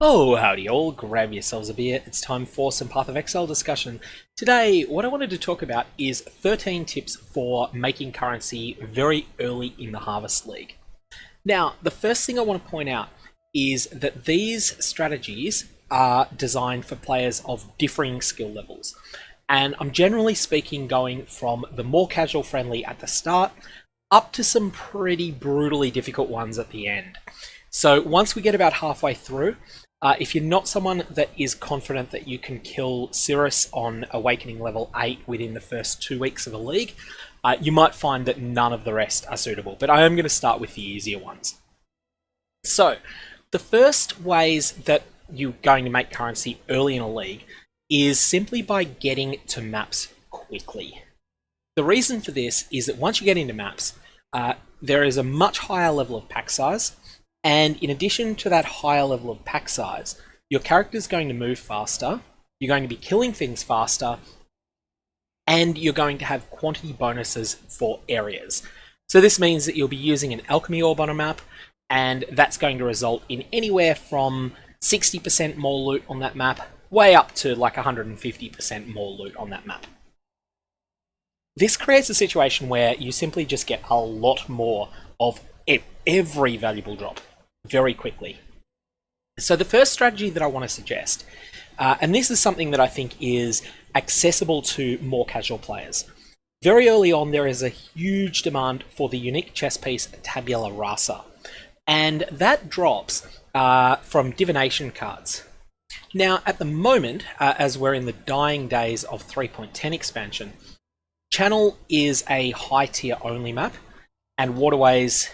Oh, howdy all, grab yourselves a beer, it's time for some Path of Exile discussion. Today, what I wanted to talk about is 13 tips for making currency very early in the Harvest League. Now, the first thing I want to point out is that these strategies are designed for players of differing skill levels. And I'm generally speaking going from the more casual friendly at the start, up to some pretty brutally difficult ones at the end. So once we get about halfway through, if you're not someone that is confident that you can kill Sirus on Awakening level 8 within the first 2 weeks of a league, you might find that none of the rest are suitable, but I am going to start with the easier ones. So, the first ways that you're going to make currency early in a league is simply by getting to maps quickly. The reason for this is that once you get into maps, there is a much higher level of pack size, and in addition to that higher level of pack size, your character is going to move faster, you're going to be killing things faster, and you're going to have quantity bonuses for areas. So this means that you'll be using an alchemy orb on a map, and that's going to result in anywhere from 60% more loot on that map, way up to like 150% more loot on that map. This creates a situation where you simply just get a lot more of every valuable drop very quickly. So the first strategy that I want to suggest, and this is something that I think is accessible to more casual players. Very early on, there is a huge demand for the unique chess piece Tabula Rasa, and that drops from divination cards. Now, at the moment, as we're in the dying days of 3.10 expansion, Channel is a high tier only map, and Waterways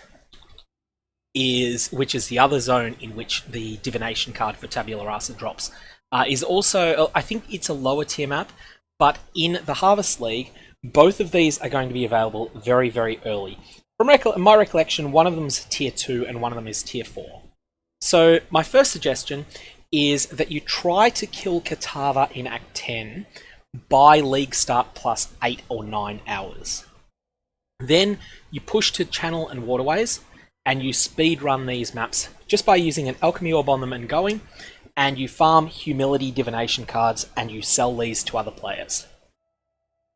which is the other zone in which the divination card for Tabula Rasa drops, is also, I think it's a lower tier map, but in the Harvest League, both of these are going to be available very, very early. From my recollection, one of them is tier 2 and one of them is tier 4. So my first suggestion is that you try to kill Katava in Act 10 by league start plus 8 or 9 hours. Then you push to Channel and Waterways, and you speed run these maps just by using an alchemy orb on them and going, and you farm humility divination cards and you sell these to other players.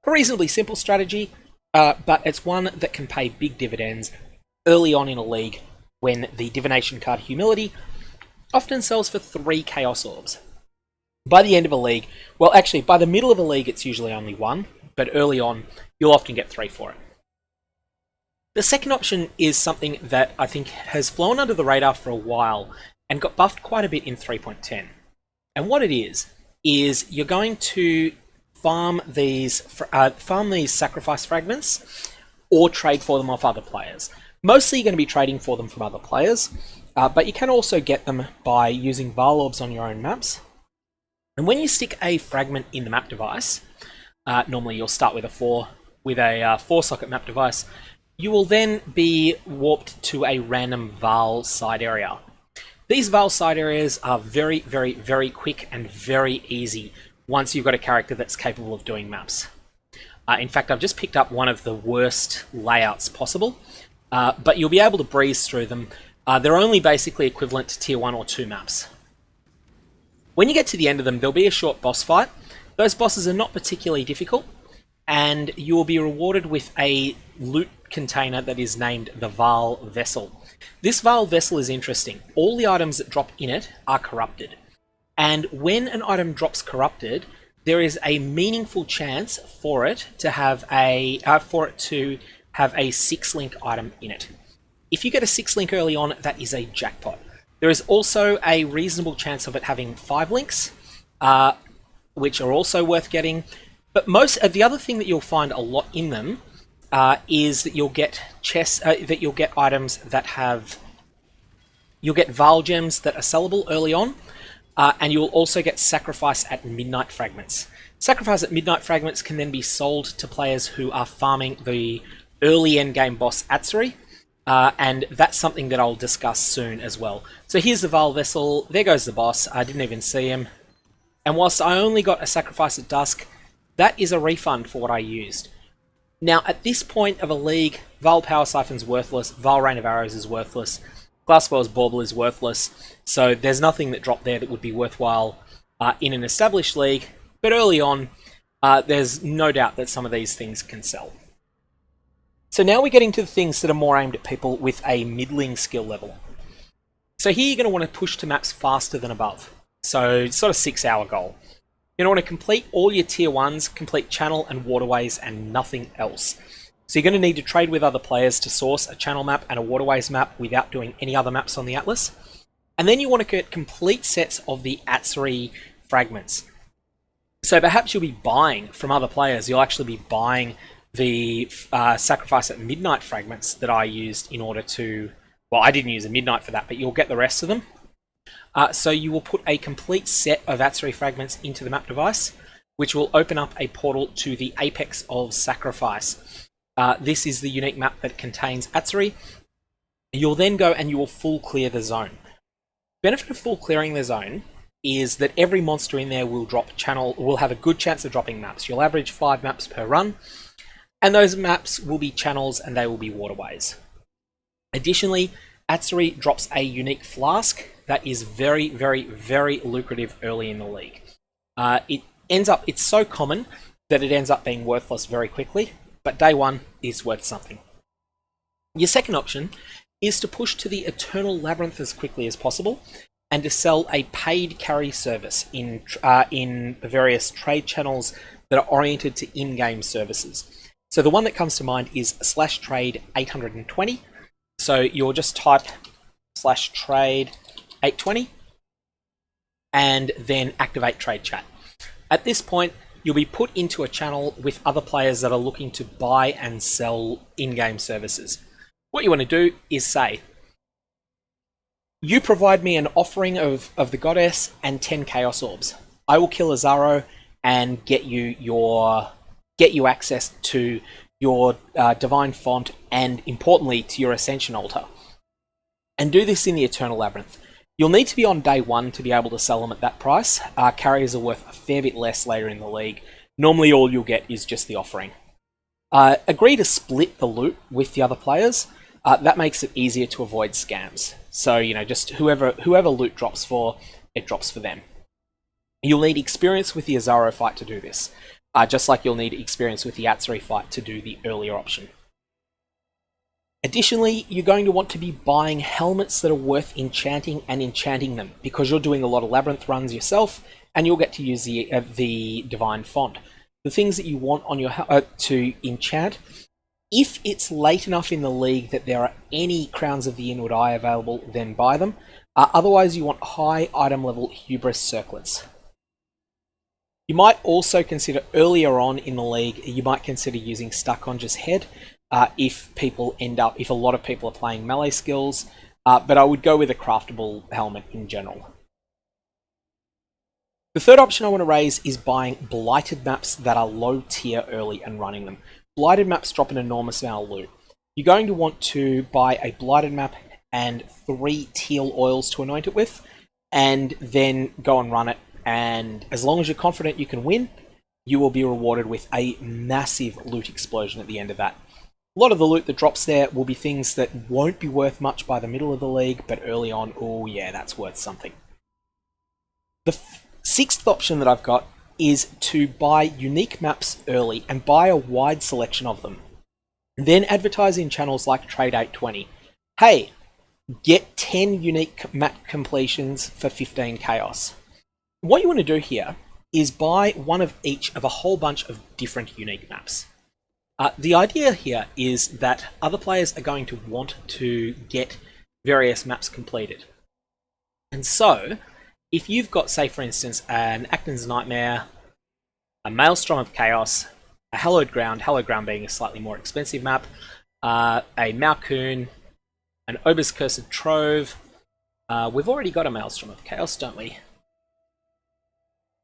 A reasonably simple strategy, but it's one that can pay big dividends early on in a league when the divination card humility often sells for 3 chaos orbs. By the end of a league, well actually by the middle of a league it's usually only 1, but early on you'll often get 3 for it. The second option is something that I think has flown under the radar for a while and got buffed quite a bit in 3.10. And what it is you're going to farm these sacrifice fragments or trade for them off other players. Mostly you're going to be trading for them from other players, but you can also get them by using Vaal orbs on your own maps. And when you stick a fragment in the map device, normally you'll start with a 4-socket map device, you will then be warped to a random Vaal side area. These Vaal side areas are very, very, very quick and very easy once you've got a character that's capable of doing maps. In fact, I've just picked up one of the worst layouts possible, but you'll be able to breeze through them. They're only basically equivalent to tier 1 or 2 maps. When you get to the end of them, there'll be a short boss fight. Those bosses are not particularly difficult, and you will be rewarded with a loot container that is named the Vaal Vessel. This Vaal Vessel is interesting. All the items that drop in it are corrupted. And when an item drops corrupted, there is a meaningful chance for it to have a 6-link item in it. If you get a 6-link early on, that is a jackpot. There is also a reasonable chance of it having 5 links, which are also worth getting. But the other thing that you'll find a lot in them is that you'll get items that you'll get Vaal gems that are sellable early on, and you'll also get sacrifice at midnight fragments. Sacrifice at midnight fragments can then be sold to players who are farming the early endgame boss Atsuri, and that's something that I'll discuss soon as well. So here's the Vaal Vessel, there goes the boss, I didn't even see him. And whilst I only got a sacrifice at dusk, that is a refund for what I used. Now, at this point of a league, Vaal Power Siphon's worthless, Vaal Rain of Arrows is worthless. Glasswell's bauble is worthless, so there's nothing that dropped there that would be worthwhile in an established league, but early on, there's no doubt that some of these things can sell. So now we're getting to the things that are more aimed at people with a middling skill level. So here you're going to want to push to maps faster than above. So sort of 6-hour goal. You're going to want to complete all your tier 1s, complete Channel and Waterways, and nothing else. So you're going to need to trade with other players to source a Channel map and a Waterways map without doing any other maps on the Atlas. And then you want to get complete sets of the Atzeri fragments. So perhaps you'll be buying from other players. You'll actually be buying the Sacrifice at Midnight fragments that I used in order to... Well, I didn't use a Midnight for that, but you'll get the rest of them. So you will put a complete set of Atzeri fragments into the map device, which will open up a portal to the Apex of Sacrifice. This is the unique map that contains Atzeri. You'll then go and you will full clear the zone. The benefit of full clearing the zone is that every monster in there will have a good chance of dropping maps. You'll average 5 maps per run, and those maps will be channels and they will be waterways. Additionally, Atzeri drops a unique flask that is very, very, very lucrative early in the league. It's so common that it ends up being worthless very quickly, but day one is worth something. Your second option is to push to the Eternal Labyrinth as quickly as possible and to sell a paid carry service in the various trade channels that are oriented to in-game services. So the one that comes to mind is /trade 820. So you'll just type /trade 820 and then activate trade chat. At this point, you'll be put into a channel with other players that are looking to buy and sell in-game services. What you want to do is say, you provide me an offering of the goddess and 10 chaos orbs. I will kill Azaro and get you access to your divine font and, importantly, to your ascension altar. And do this in the Eternal Labyrinth. You'll need to be on day 1 to be able to sell them at that price. Carriers are worth a fair bit less later in the league. Normally all you'll get is just the offering. Agree to split the loot with the other players. That makes it easier to avoid scams. So, just whoever loot drops for, it drops for them. You'll need experience with the Azaro fight to do this. Just like you'll need experience with the Atzeri fight to do the earlier option. Additionally, you're going to want to be buying helmets that are worth enchanting and enchanting them, because you're doing a lot of labyrinth runs yourself, and you'll get to use the divine font. The things that you want on your to enchant, if it's late enough in the league that there are any Crowns of the Inward Eye available, then buy them. Otherwise, you want high item level Hubris circlets. You might also consider earlier on in the league, you might consider using Starconger's Head if a lot of people are playing melee skills, but I would go with a craftable helmet in general. The third option I want to raise is buying blighted maps that are low tier early and running them. Blighted maps drop an enormous amount of loot. You're going to want to buy a blighted map and 3 teal oils to anoint it with, and then go and run it. And as long as you're confident you can win, you will be rewarded with a massive loot explosion at the end of that. A lot of the loot that drops there will be things that won't be worth much by the middle of the league, but early on, oh yeah, that's worth something. The sixth option that I've got is to buy unique maps early and buy a wide selection of them. Then advertise in channels like Trade 820. Hey, get 10 unique map completions for 15 chaos. What you want to do here is buy one of each of a whole bunch of different unique maps. The idea here is that other players are going to want to get various maps completed. And so, if you've got, say for instance, an Acton's Nightmare, a Maelstrom of Chaos, a Hallowed Ground being a slightly more expensive map, a Malkoon, an Ober's Cursed Trove, we've already got a Maelstrom of Chaos, don't we?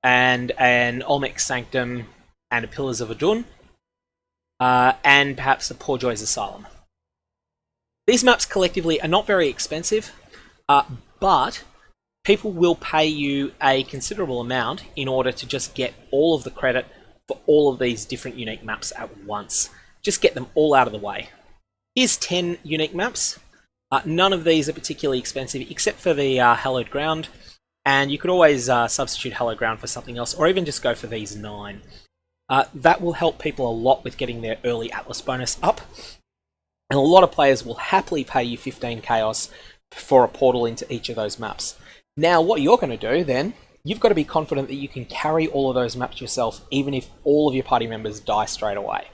And an Olmec Sanctum, and a Pillars of Adun, and perhaps a Poor Joy's Asylum. These maps collectively are not very expensive, but people will pay you a considerable amount in order to just get all of the credit for all of these different unique maps at once. Just get them all out of the way. Here's 10 unique maps. None of these are particularly expensive except for the hallowed ground, and you could always substitute hallowed ground for something else, or even just go for these 9. That will help people a lot with getting their early Atlas bonus up, and a lot of players will happily pay you 15 chaos for a portal into each of those maps. Now what you're going to do then, you've got to be confident that you can carry all of those maps yourself, even if all of your party members die straight away.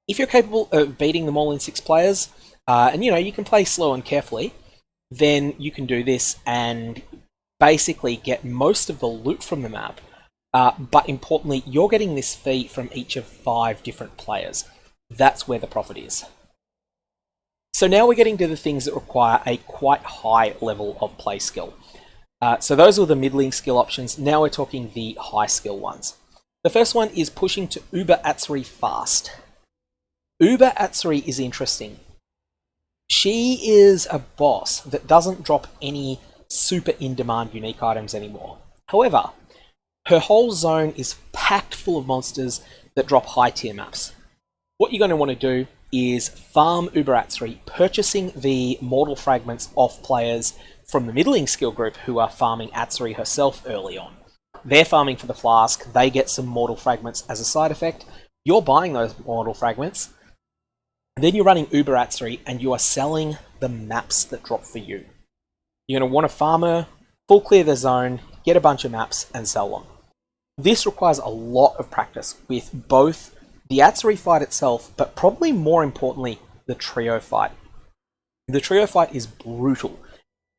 If you're capable of beating them all in 6 players, and you can play slow and carefully, then you can do this and basically get most of the loot from the map. But importantly, you're getting this fee from each of 5 different players. That's where the profit is. So now we're getting to the things that require a quite high level of play skill. So those were the middling skill options. Now we're talking the high skill ones. The first one is pushing to Uber Atzri fast. Uber Atzri is interesting. She is a boss that doesn't drop any super in-demand unique items anymore. However, her whole zone is packed full of monsters that drop high-tier maps. What you're going to want to do is farm Uber Atzri, purchasing the mortal fragments off players from the middling skill group who are farming Atzri herself early on. They're farming for the flask, they get some mortal fragments as a side effect. You're buying those mortal fragments. Then you're running Uber Atzri and you are selling the maps that drop for you. You're going to want to farm her, full clear the zone, get a bunch of maps and sell them. This requires a lot of practice with both the Atzri fight itself, but probably more importantly, the trio fight. The trio fight is brutal,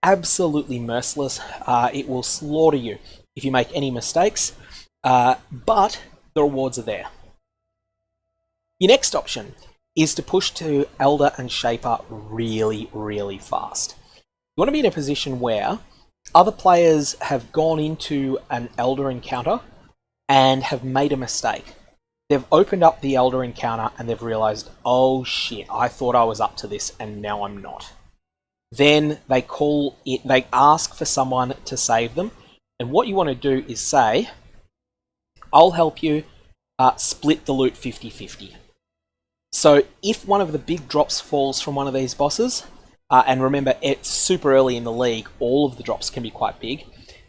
absolutely merciless. It will slaughter you if you make any mistakes, but the rewards are there. Your next option is to push to Elder and Shaper really, really fast. You want to be in a position where other players have gone into an Elder encounter and have made a mistake. They've opened up the Elder encounter and they've realized, oh shit, I thought I was up to this and now I'm not. Then they ask for someone to save them. And what you want to do is say, I'll help you split the loot 50-50. So if one of the big drops falls from one of these bosses, and remember it's super early in the league, all of the drops can be quite big,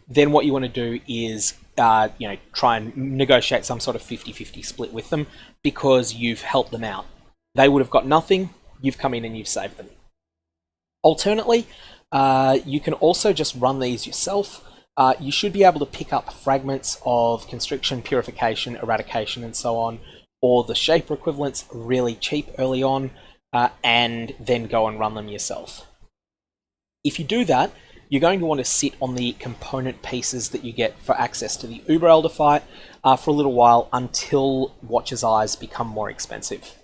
then what you want to do is try and negotiate some sort of 50-50 split with them because you've helped them out. They would have got nothing, you've come in and you've saved them. Alternately, you can also just run these yourself. You should be able to pick up fragments of Constriction, Purification, Eradication and so on, or the Shaper equivalents really cheap early on, and then go and run them yourself. If you do that, you're going to want to sit on the component pieces that you get for access to the Uber Elder fight for a little while until Watcher's Eyes become more expensive.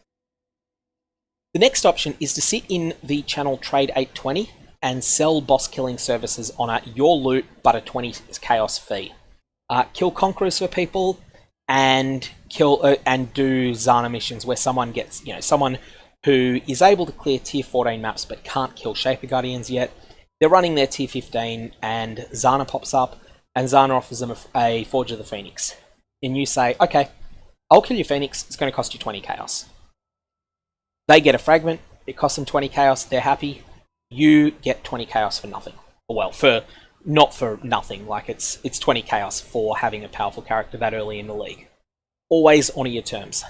The next option is to sit in the channel Trade 820 and sell boss killing services on your loot but a 20 chaos fee. Kill Conquerors for people and do Zana missions where someone gets, someone who is able to clear tier 14 maps but can't kill Shaper Guardians yet. They're running their tier 15 and Zana pops up and Zana offers them a Forge of the Phoenix. And you say, okay, I'll kill your Phoenix, it's going to cost you 20 chaos. They get a fragment, it costs them 20 chaos, they're happy. You get 20 chaos for nothing. Well, not for nothing, like it's 20 chaos for having a powerful character that early in the league. Always honour your terms.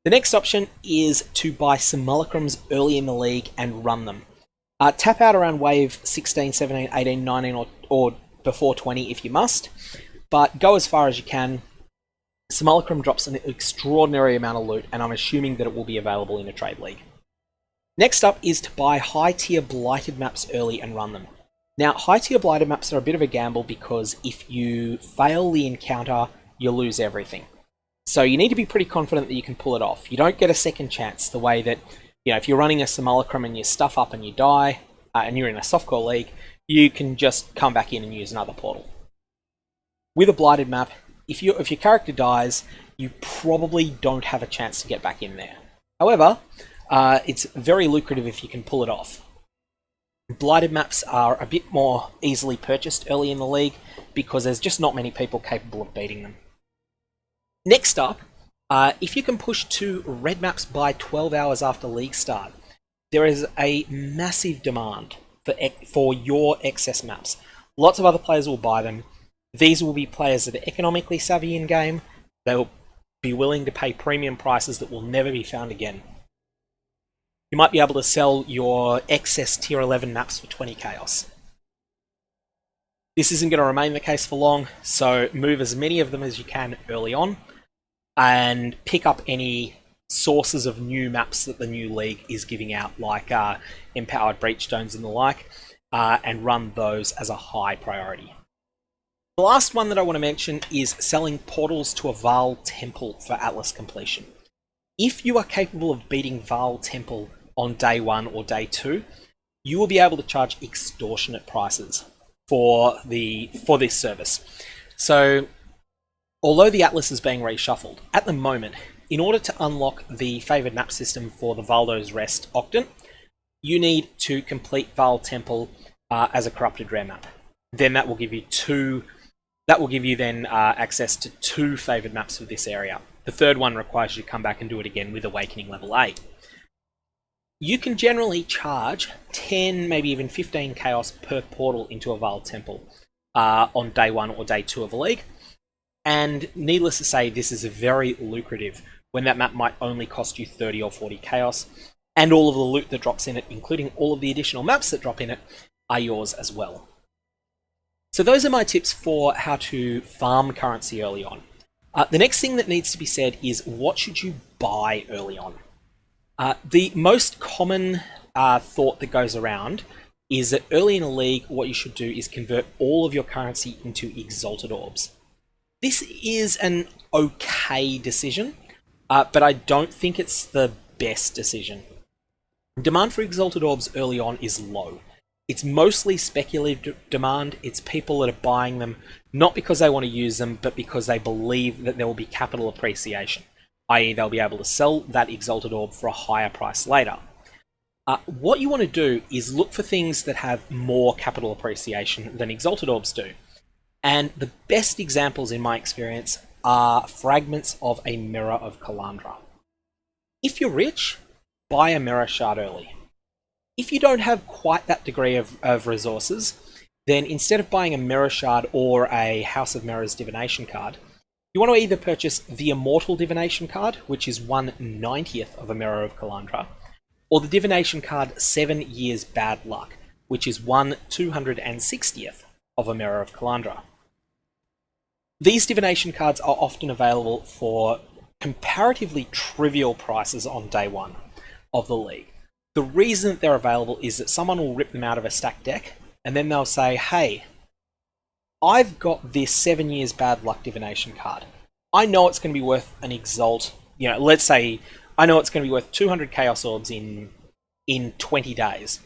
The next option is to buy simulacrums early in the league and run them. Tap out around wave 16, 17, 18, 19 or before 20 if you must, but go as far as you can. Simulacrum drops an extraordinary amount of loot and I'm assuming that it will be available in a trade league. Next up is to buy high tier blighted maps early and run them. Now high tier blighted maps are a bit of a gamble because if you fail the encounter you lose everything. So you need to be pretty confident that you can pull it off. You don't get a second chance the way that if you're running a simulacrum and you stuff up and you die, and you're in a softcore league, you can just come back in and use another portal. With a blighted map, if your character dies, you probably don't have a chance to get back in there. However, it's very lucrative if you can pull it off. Blighted maps are a bit more easily purchased early in the league because there's just not many people capable of beating them. Next up, if you can push to red maps by 12 hours after league start, there is a massive demand for your excess maps. Lots of other players will buy them. These will be players that are economically savvy in game. They will be willing to pay premium prices that will never be found again. You might be able to sell your excess tier 11 maps for 20 chaos. This isn't going to remain the case for long, so move as many of them as you can early on and pick up any sources of new maps that the new league is giving out, like empowered breachstones and the like, and run those as a high priority. The last one that I want to mention is selling portals to a Vaal temple for Atlas completion. If you are capable of beating Vaal temple on day 1 or day 2, you will be able to charge extortionate prices for this service. So, although the Atlas is being reshuffled, at the moment, in order to unlock the favoured map system for the Valdo's Rest Octant, you need to complete Vaal Temple as a corrupted rare map. Then that will give you access to 2 favoured maps for this area. The third one requires you to come back and do it again with Awakening level 8. You can generally charge 10, maybe even 15 chaos per portal into a Vaal Temple on day 1 or day 2 of a league. And needless to say, this is very lucrative when that map might only cost you 30 or 40 chaos, and all of the loot that drops in it, including all of the additional maps that drop in it, are yours as well. So those are my tips for how to farm currency early on. The next thing that needs to be said is, what should you buy early on? The most common thought that goes around is that early in a league, what you should do is convert all of your currency into Exalted Orbs. This is an okay decision, but I don't think it's the best decision. Demand for Exalted Orbs early on is low. It's mostly speculative demand. It's people that are buying them not because they want to use them, but because they believe that there will be capital appreciation, i.e. they'll be able to sell that Exalted Orb for a higher price later. What you want to do is look for things that have more capital appreciation than Exalted Orbs do. And the best examples in my experience are fragments of a Mirror of Kalandra. If you're rich, buy a Mirror Shard early. If you don't have quite that degree of resources, then instead of buying a Mirror Shard or a House of Mirrors Divination card, you want to either purchase the Immortal Divination card, which is 1/90th of a Mirror of Kalandra, or the Divination card 7 Years Bad Luck, which is 1/260th of a Mirror of Kalandra. These Divination cards are often available for comparatively trivial prices on day 1 of the league. The reason that they're available is that someone will rip them out of a stacked deck, and then they'll say, hey, I've got this 7 Years Bad Luck Divination card. I know it's going to be worth an Exalt, let's say I know it's going to be worth 200 Chaos Orbs in 20 days.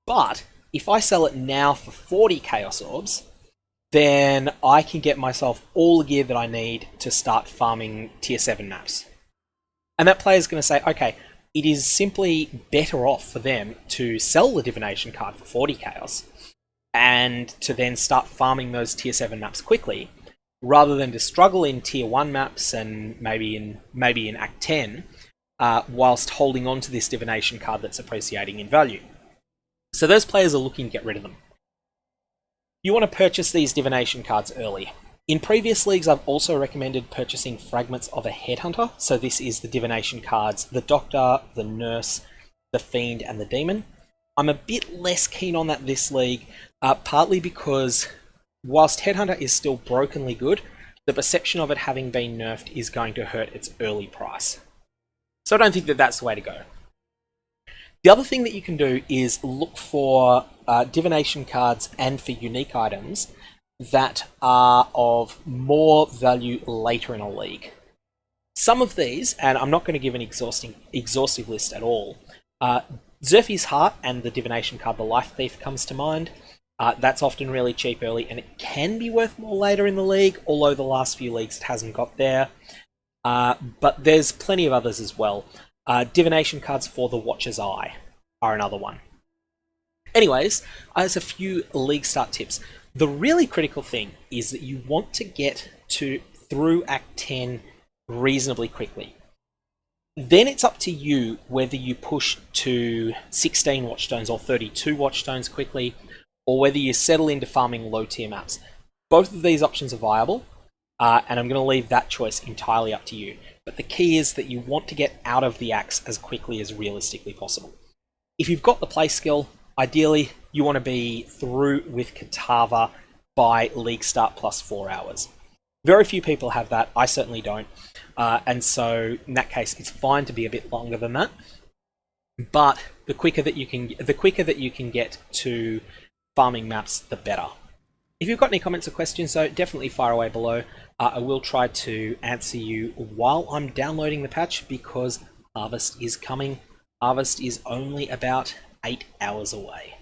But if I sell it now for 40 Chaos Orbs, then I can get myself all the gear that I need to start farming tier 7 maps. And that player's going to say, okay, it is simply better off for them to sell the Divination card for 40 Chaos and to then start farming those tier 7 maps quickly, rather than to struggle in tier 1 maps and maybe in Act 10, whilst holding on to this Divination card that's appreciating in value. So those players are looking to get rid of them. You want to purchase these Divination cards early. In previous leagues, I've also recommended purchasing fragments of a Headhunter. So this is the Divination cards, the Doctor, the Nurse, the Fiend, and the Demon. I'm a bit less keen on that this league, partly because whilst Headhunter is still brokenly good, the perception of it having been nerfed is going to hurt its early price. So I don't think that that's the way to go. The other thing that you can do is look for Divination cards and for unique items that are of more value later in a league. Some of these, and I'm not going to give an exhaustive list at all, Zerfi's Heart and the Divination card, the Life Thief, comes to mind. That's often really cheap early, and it can be worth more later in the league, although the last few leagues it hasn't got there. But there's plenty of others as well. Divination cards for the Watcher's Eye are another one. Anyways, there's a few league start tips. The really critical thing is that you want to get through Act 10 reasonably quickly. Then it's up to you whether you push to 16 watchstones or 32 watchstones quickly, or whether you settle into farming low tier maps. Both of these options are viable, and I'm going to leave that choice entirely up to you. But the key is that you want to get out of the axe as quickly as realistically possible. If you've got the play skill, ideally you want to be through with Katava by league start plus 4 hours. Very few people have that. I certainly don't. And so in that case, it's fine to be a bit longer than that. But the quicker that you can get to farming maps, the better. If you've got any comments or questions, though, definitely fire away below. I will try to answer you while I'm downloading the patch, because Harvest is coming. Harvest is only about 8 hours away.